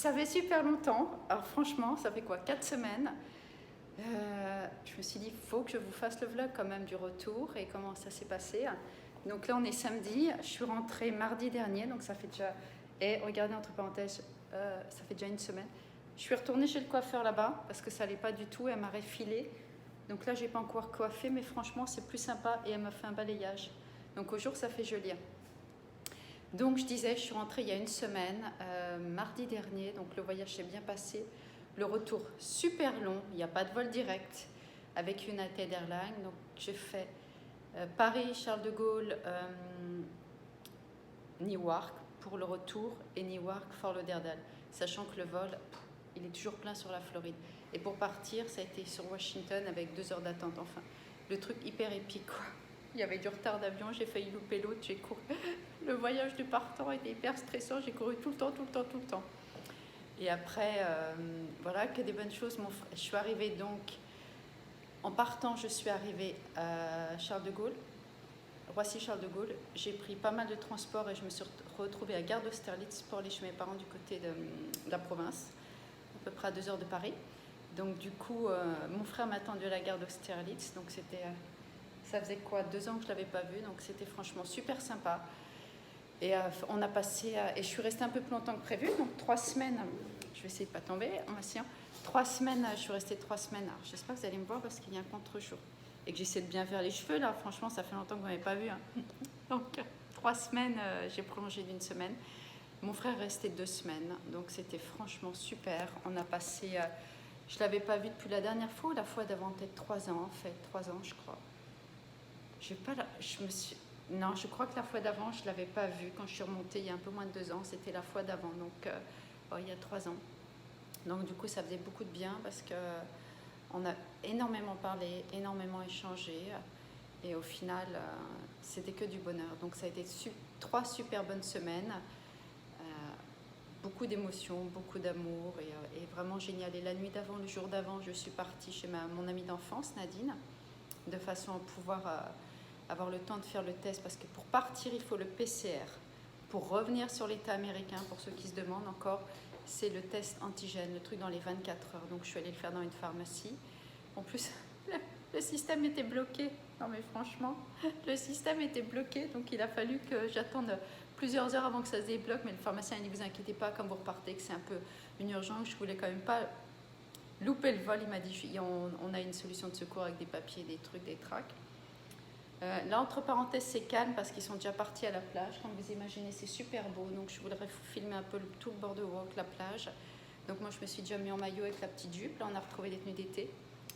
Ça fait super longtemps. Alors franchement, ça fait quoi, 4 semaines. Je me suis dit, il faut que je vous fasse le vlog quand même du retour et comment ça s'est passé. Donc là, on est samedi. Je suis rentrée mardi dernier, donc ça fait déjà... Et regardez, entre parenthèses, ça fait déjà une semaine. Je suis retournée chez le coiffeur là-bas parce que ça n'allait pas du tout. Elle m'a refilé. Donc là, j'ai pas encore coiffé, mais franchement, c'est plus sympa. Et elle m'a fait un balayage. Donc au jour, ça fait joli. Donc je disais, je suis rentrée il y a une semaine, mardi dernier, donc le voyage s'est bien passé. Le retour super long, il n'y a pas de vol direct avec United Airlines. Donc j'ai fait Paris, Charles de Gaulle, Newark pour le retour et Newark, Fort Lauderdale, sachant que le vol, il est toujours plein sur la Floride. Et pour partir, ça a été sur Washington avec 2 heures d'attente. Enfin, le truc hyper épique, quoi. Il y avait du retard d'avion, j'ai failli louper l'autre, j'ai couru. Le voyage du partant était hyper stressant, j'ai couru tout le temps. Et après, voilà, que des bonnes choses. Je suis arrivée donc, en partant, je suis arrivée à Charles de Gaulle, Roissy-Charles de Gaulle. J'ai pris pas mal de transport et je me suis retrouvée à Gare d'Austerlitz pour aller chez mes parents du côté de la province, à peu près à 2 heures de Paris. Donc du coup, mon frère m'a attendu à la gare d'Austerlitz, donc c'était... ça faisait quoi, 2 ans que je ne l'avais pas vu, donc c'était franchement super sympa. Et on a passé, et je suis restée un peu plus longtemps que prévu, donc 3 semaines, je vais essayer de ne pas tomber en m'asseyant. 3 semaines, je suis restée 3 semaines. Alors j'espère que vous allez me voir parce qu'il y a un contre-jour. Et que j'essaie de bien faire les cheveux là, franchement ça fait longtemps que vous ne m'avez pas vu. Hein. Donc 3 semaines, j'ai prolongé d'1 semaine. Mon frère est resté 2 semaines, donc c'était franchement super. On a passé, je ne l'avais pas vu depuis la dernière fois, ou la fois d'avant, peut-être 3 ans en fait, 3 ans je crois. Non, je crois que la fois d'avant, je ne l'avais pas vu. Quand je suis remontée il y a un peu moins de 2 ans, c'était la fois d'avant, donc il y a 3 ans. Donc du coup, ça faisait beaucoup de bien parce qu'on a énormément parlé, énormément échangé. Et au final, c'était que du bonheur. Donc ça a été 3 super bonnes semaines. Beaucoup d'émotions, beaucoup d'amour et vraiment génial. Et la nuit d'avant, le jour d'avant, je suis partie chez mon amie d'enfance, Nadine, de façon à pouvoir... avoir le temps de faire le test, parce que pour partir, il faut le PCR. Pour revenir sur l'État américain, pour ceux qui se demandent encore, c'est le test antigène, le truc dans les 24 heures. Donc je suis allée le faire dans une pharmacie. En plus, le système était bloqué. Non mais franchement, le système était bloqué, donc il a fallu que j'attende plusieurs heures avant que ça se débloque. Mais le pharmacien il dit, vous inquiétez pas, quand vous repartez, que c'est un peu une urgence, je voulais quand même pas louper le vol. Il m'a dit, on a une solution de secours avec des papiers, des trucs, des tracts. Là, entre parenthèses, c'est calme parce qu'ils sont déjà partis à la plage. Comme vous imaginez, c'est super beau. Donc, je voudrais filmer un peu tout le boardwalk, la plage. Donc, moi, je me suis déjà mis en maillot avec la petite jupe. Là, on a retrouvé des tenues d'été.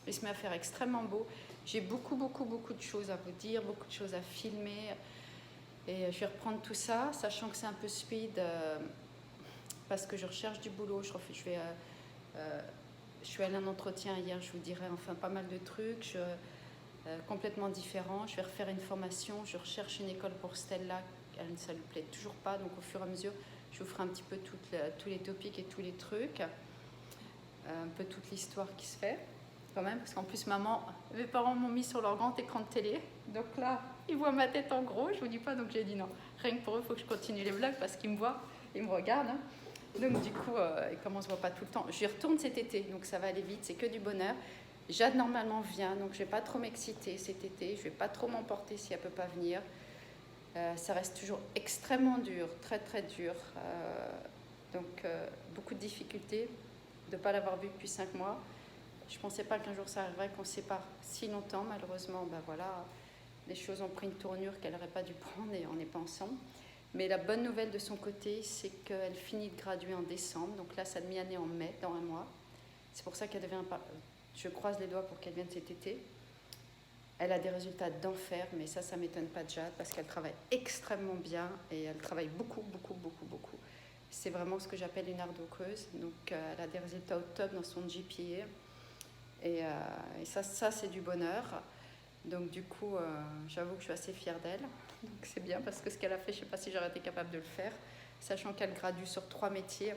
Il se met à faire extrêmement beau. J'ai beaucoup de choses à vous dire, beaucoup de choses à filmer. Et je vais reprendre tout ça, sachant que c'est un peu speed parce que je recherche du boulot. Je suis allée à un entretien hier, je vous dirai, enfin, pas mal de trucs. Complètement différent. Je vais refaire une formation. Je recherche une école pour Stella. Ça ne lui plaît toujours pas. Donc, au fur et à mesure, je vous ferai un petit peu tous les topics et tous les trucs. Un peu toute l'histoire qui se fait, quand même. Parce qu'en plus, mes parents m'ont mis sur leur grand écran de télé. Donc là, ils voient ma tête en gros. Je ne vous dis pas, donc j'ai dit non. Rien que pour eux, il faut que je continue les vlogs parce qu'ils me voient, ils me regardent. Hein. Donc, du coup, comme on ne se voit pas tout le temps, j'y retourne cet été. Donc, ça va aller vite. C'est que du bonheur. Jade normalement vient, donc je ne vais pas trop m'exciter cet été, je ne vais pas trop m'emporter si elle ne peut pas venir. Ça reste toujours extrêmement dur, très dur. Donc beaucoup de difficultés de ne pas l'avoir vue depuis 5 mois. Je ne pensais pas qu'un jour ça arriverait, qu'on se sépare si longtemps. Malheureusement, ben voilà, les choses ont pris une tournure qu'elle n'aurait pas dû prendre et on n'est pas ensemble. Mais la bonne nouvelle de son côté, c'est qu'elle finit de graduer en décembre. Donc là, sa demi-année en mai, dans 1 mois. C'est pour ça qu'elle devient... Je croise les doigts pour qu'elle vienne cet été. Elle a des résultats d'enfer, mais ça ne m'étonne pas de Jade parce qu'elle travaille extrêmement bien et elle travaille beaucoup. C'est vraiment ce que j'appelle une hard-workeuse. Donc, elle a des résultats au top dans son GPA. Et ça, c'est du bonheur. Donc, du coup, j'avoue que je suis assez fière d'elle. Donc, c'est bien parce que ce qu'elle a fait, je ne sais pas si j'aurais été capable de le faire, sachant qu'elle gradue sur 3 métiers.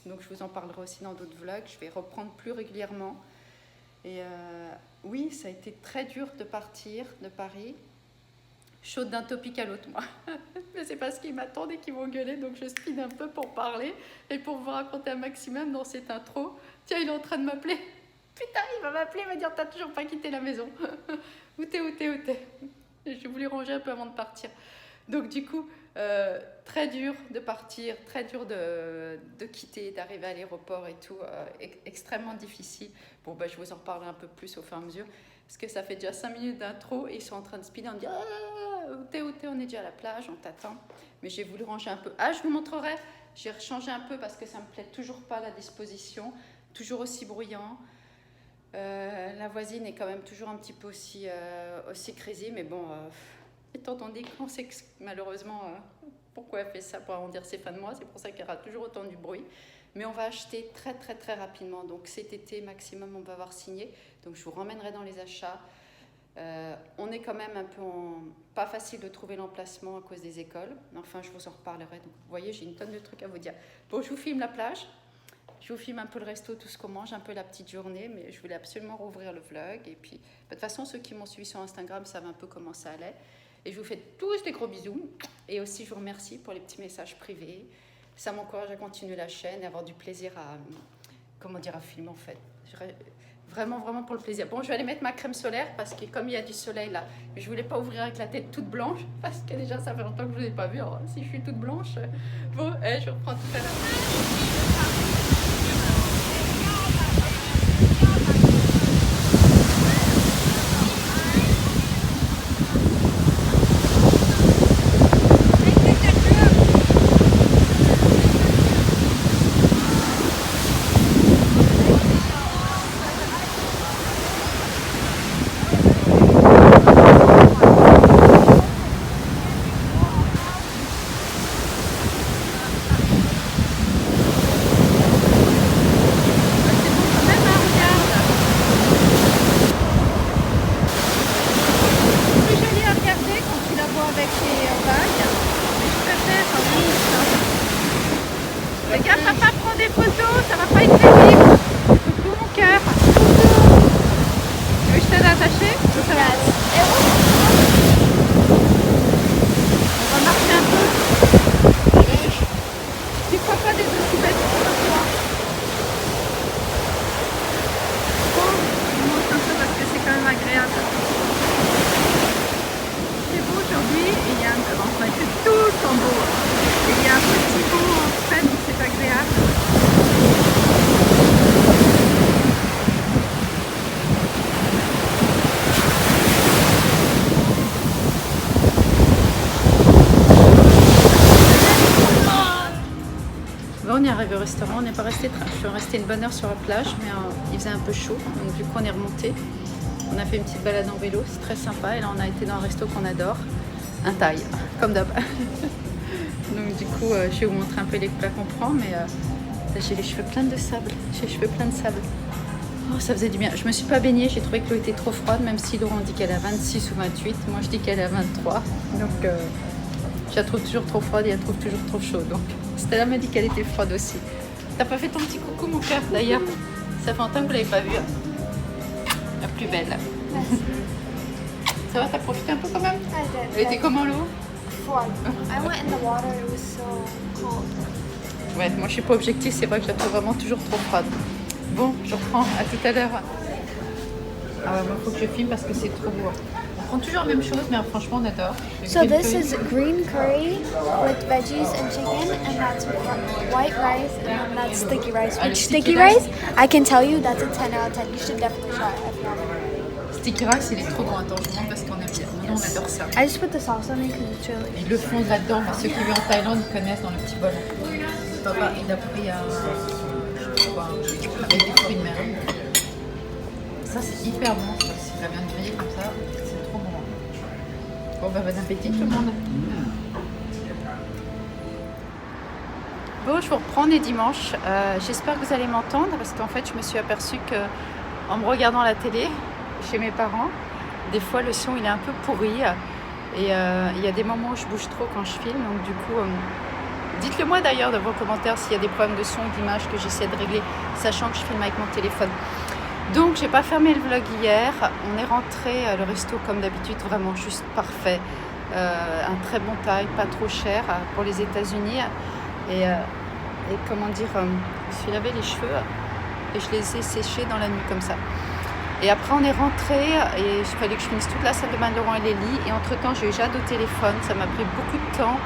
Donc, je vous en parlerai aussi dans d'autres vlogs. Je vais reprendre plus régulièrement. Et oui, ça a été très dur de partir de Paris chaude d'un topic à l'autre, moi. Mais c'est parce qu'ils m'attendent et qu'ils vont gueuler, donc je speed un peu pour parler et pour vous raconter un maximum dans cette intro. Tiens, il est en train de m'appeler. Putain, il va m'appeler, il va dire t'as toujours pas quitté la maison. Où t'es? Je voulais ranger un peu avant de partir. Donc du coup, très dur de partir, très dur de quitter, d'arriver à l'aéroport et tout, extrêmement difficile. Bon, je vous en reparlerai un peu plus au fur et à mesure, parce que ça fait déjà 5 minutes d'intro et ils sont en train de speeder, on me dit où t'es, on est déjà à la plage, on t'attend. Mais j'ai voulu ranger un peu. Je vous montrerai, j'ai rechangé un peu parce que ça me plaît toujours pas la disposition, toujours aussi bruyant. La voisine est quand même toujours un petit peu aussi crazy, mais bon, étant donné qu'on sait que malheureusement pourquoi elle fait ça pour arrondir ses fins de mois, c'est pour ça qu'elle aura toujours autant du bruit. Mais on va acheter très très très rapidement, donc cet été maximum on va avoir signé, donc je vous ramènerai dans les achats. On est quand même un peu pas facile de trouver l'emplacement à cause des écoles, enfin je vous en reparlerai. Donc vous voyez, j'ai une tonne de trucs à vous dire. Bon, je vous filme la plage. Je vous filme un peu le resto, tout ce qu'on mange, un peu la petite journée, mais je voulais absolument rouvrir le vlog. Et puis, de toute façon, ceux qui m'ont suivi sur Instagram savent un peu comment ça allait. Et je vous fais tous des gros bisous. Et aussi, je vous remercie pour les petits messages privés. Ça m'encourage à continuer la chaîne et avoir du plaisir à filmer en fait. Vraiment, vraiment pour le plaisir. Bon, je vais aller mettre ma crème solaire parce que comme il y a du soleil là, je voulais pas ouvrir avec la tête toute blanche parce que déjà, ça fait longtemps que je ne vous ai pas vu. Alors, si je suis toute blanche, bon, je reprends tout à l'heure. Regarde, papa prend des photos, ça va pas être terrible. Coucou mon cœur. Tu veux que je t'aide à attacher? Ça va. On va marcher un peu. Tu crois pas des trucs qui bêtes pour toi? Bon, je monte un peu parce que c'est quand même agréable. C'est beau aujourd'hui et il y a enfin c'est tout le temps beau. Et il y a un petit vent en fait, donc c'est agréable. Bon, on est arrivé au restaurant, on n'est pas resté très... Je suis restée une bonne heure sur la plage, mais il faisait un peu chaud, donc du coup on est remonté. On a fait une petite balade en vélo, c'est très sympa. Et là on a été dans un resto qu'on adore, un Thaï, comme d'hab. Donc du coup, je vais vous montrer un peu les plats qu'on prend, mais là, j'ai les cheveux pleins de sable. Oh, ça faisait du bien. Je me suis pas baignée, j'ai trouvé que l'eau était trop froide, même si Laurent dit qu'elle est à 26 ou 28. Moi, je dis qu'elle est à 23. Donc, je la trouve toujours trop froide et elle trouve toujours trop chaude. Donc, Stella m'a dit qu'elle était froide aussi. T'as pas fait ton petit coucou, mon cœur, d'ailleurs? Ça fait longtemps que vous l'avez pas vu. La plus belle. Ça va, t'as profité un peu quand même? Elle était comment l'eau? I went in the water, it was so cold. Ouais, moi je suis pas objective, c'est vrai que je la trouve vraiment toujours trop froide. Bon, je reprends, à tout à l'heure. Ah ouais, moi il faut que je filme parce que c'est trop beau. On prend toujours la même chose, mais franchement on adore. So this is green curry with veggies and chicken, and that's white rice, and then that's sticky rice. Which sticky rice, I can tell you that's a 10 out of 10. You should definitely try it if you haven't. Sticky rice, il est trop bon, attends, je vous montre parce qu'on aime bien. Nous, on adore ça. I just put the sauce on it because it's really... Ils le font là-dedans, ceux qui vivent en Thaïlande, ils connaissent dans le petit bol. Papa, il a pris avec des fruits de mer. Ça, c'est hyper bon, ça. Si ça vient de griller comme ça, c'est trop bon. Bon, bon appétit tout le monde. Bon, je vous reprends, on est dimanche. J'espère que vous allez m'entendre parce qu'en fait, je me suis aperçue qu'en me regardant la télé, chez mes parents, des fois le son il est un peu pourri et il y a des moments où je bouge trop quand je filme, donc du coup dites-le moi d'ailleurs dans vos commentaires s'il y a des problèmes de son ou d'image que j'essaie de régler, sachant que je filme avec mon téléphone. Donc j'ai pas fermé le vlog hier, on est rentré, le resto comme d'habitude vraiment juste parfait, un très bon taille, pas trop cher pour les États-Unis. Et comment dire, je me suis lavé les cheveux et je les ai séchés dans la nuit comme ça. Et après on est rentré et il fallait que je finisse toute la salle de bain de Laurent et les lits. Et entre temps j'ai eu Jade au téléphone, ça m'a pris beaucoup de temps.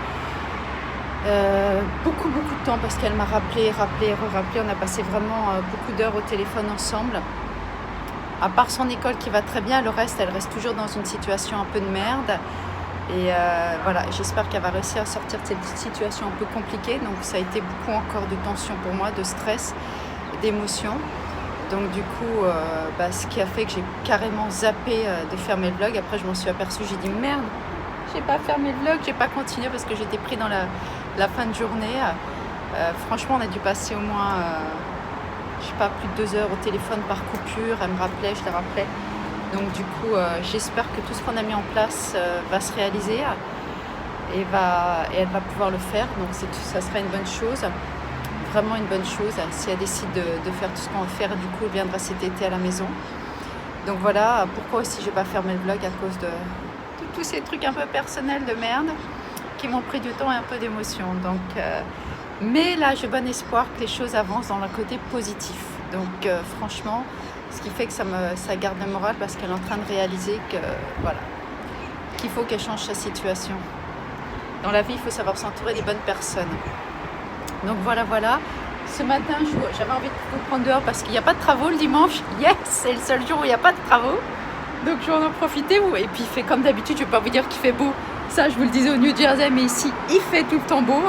Beaucoup de temps parce qu'elle m'a rappelé, re-rappelé. On a passé vraiment beaucoup d'heures au téléphone ensemble. À part son école qui va très bien, le reste, elle reste toujours dans une situation un peu de merde. Et voilà, j'espère qu'elle va réussir à sortir de cette situation un peu compliquée. Donc ça a été beaucoup encore de tension pour moi, de stress, d'émotions. Donc du coup, ce qui a fait que j'ai carrément zappé de fermer le vlog. Après, je m'en suis aperçue, j'ai dit merde, j'ai pas fermé le vlog, j'ai pas continué parce que j'étais pris dans la fin de journée. Franchement, on a dû passer au moins, je sais pas, plus de 2 heures au téléphone par coupure. Elle me rappelait, je la rappelais. Donc du coup, j'espère que tout ce qu'on a mis en place va se réaliser et elle va pouvoir le faire. Donc ça sera une bonne chose, vraiment une bonne chose. Si elle décide de faire tout ce qu'on va faire, du coup, elle viendra cet été à la maison. Donc voilà, pourquoi aussi je n'ai pas fermé le vlog à cause de tous ces trucs un peu personnels de merde qui m'ont pris du temps et un peu d'émotion. Donc, mais là, j'ai bon espoir que les choses avancent dans le côté positif. Donc franchement, ce qui fait que ça garde le moral parce qu'elle est en train de réaliser que voilà, qu'il faut qu'elle change sa situation. Dans la vie, il faut savoir s'entourer des bonnes personnes. Donc voilà. Ce matin, j'avais envie de vous prendre dehors parce qu'il n'y a pas de travaux le dimanche. Yes, c'est le seul jour où il n'y a pas de travaux. Donc je vais en profiter. Et puis il fait comme d'habitude, je ne vais pas vous dire qu'il fait beau. Ça, je vous le disais au New Jersey, mais ici, il fait tout le temps beau.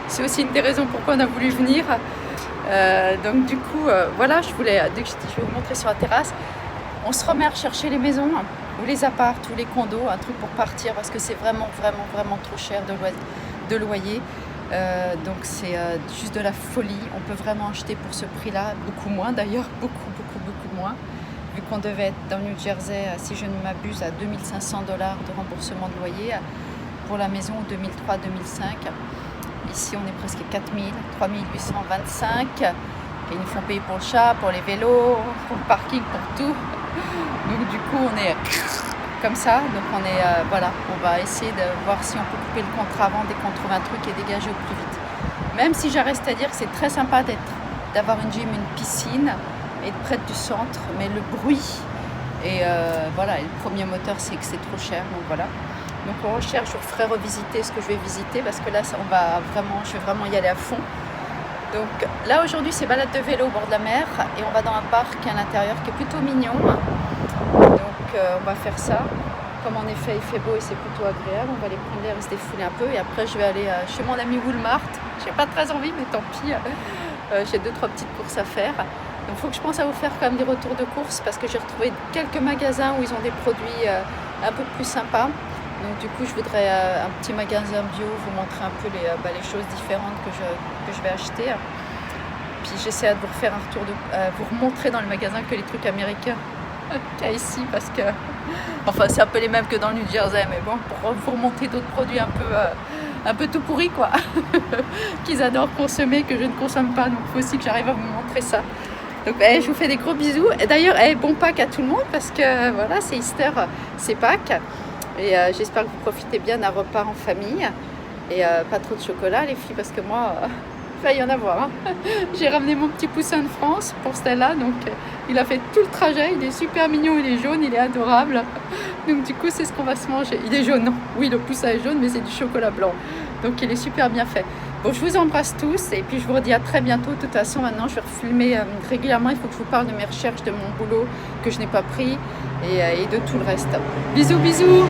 C'est aussi une des raisons pourquoi on a voulu venir. Donc du coup, voilà, je vais vous montrer sur la terrasse. On se remet à rechercher les maisons ou les apparts ou les condos, un truc pour partir parce que c'est vraiment trop cher de loyer. Donc c'est juste de la folie. On peut vraiment acheter pour ce prix-là, beaucoup moins d'ailleurs, beaucoup moins. Vu qu'on devait être dans le New Jersey, si je ne m'abuse, à 2 500 $ de remboursement de loyer pour la maison 2003-2005. Ici, on est presque 4 000, 3 825. Et ils nous font payer pour le chat, pour les vélos, pour le parking, pour tout. Donc du coup, on est comme ça. Donc on va essayer de voir si on peut couper le contrat avant dès qu'on trouve un truc et dégager au plus vite. Même si j'arrête à dire que c'est très sympa d'avoir une gym, une piscine et de près du centre, mais le bruit et le premier moteur, c'est que c'est trop cher. Donc voilà. Donc on recherche, je vous ferai revisiter ce que je vais visiter parce que là, je vais vraiment y aller à fond. Donc là aujourd'hui, c'est balade de vélo au bord de la mer et on va dans un parc à l'intérieur qui est plutôt mignon. Donc on va faire ça. Comme en effet il fait beau et c'est plutôt agréable, on va aller prendre l'air et se défouler un peu. Et après je vais aller chez mon ami Walmart. J'ai pas très envie, mais tant pis. J'ai 2-3 petites courses à faire. Donc il faut que je pense à vous faire quand même des retours de courses parce que j'ai retrouvé quelques magasins où ils ont des produits un peu plus sympas. Donc du coup je voudrais un petit magasin bio, vous montrer un peu les choses différentes que je vais acheter. Puis j'essaie de vous refaire un retour, vous remontrer dans le magasin que les trucs américains qu'il y a ici parce que c'est un peu les mêmes que dans le New Jersey, mais bon, pour vous remontrer d'autres produits un peu tout pourris quoi, qu'ils adorent consommer, que je ne consomme pas, donc il faut aussi que j'arrive à vous montrer ça. Donc je vous fais des gros bisous. Et d'ailleurs, bon Pâques à tout le monde parce que voilà, c'est Easter, c'est Pâques. Et j'espère que vous profitez bien d'un repas en famille. Et pas trop de chocolat les filles parce que moi, il va y en avoir. Hein. J'ai ramené mon petit poussin de France pour Stella. Donc il a fait tout le trajet. Il est super mignon, il est jaune, il est adorable. Donc du coup, c'est ce qu'on va se manger. Il est jaune, non. Oui, le poussin est jaune, mais c'est du chocolat blanc. Donc il est super bien fait. Bon, je vous embrasse tous et puis je vous redis à très bientôt. De toute façon, maintenant, je vais refilmer régulièrement. Il faut que je vous parle de mes recherches, de mon boulot que je n'ai pas pris et de tout le reste. Bisous, bisous!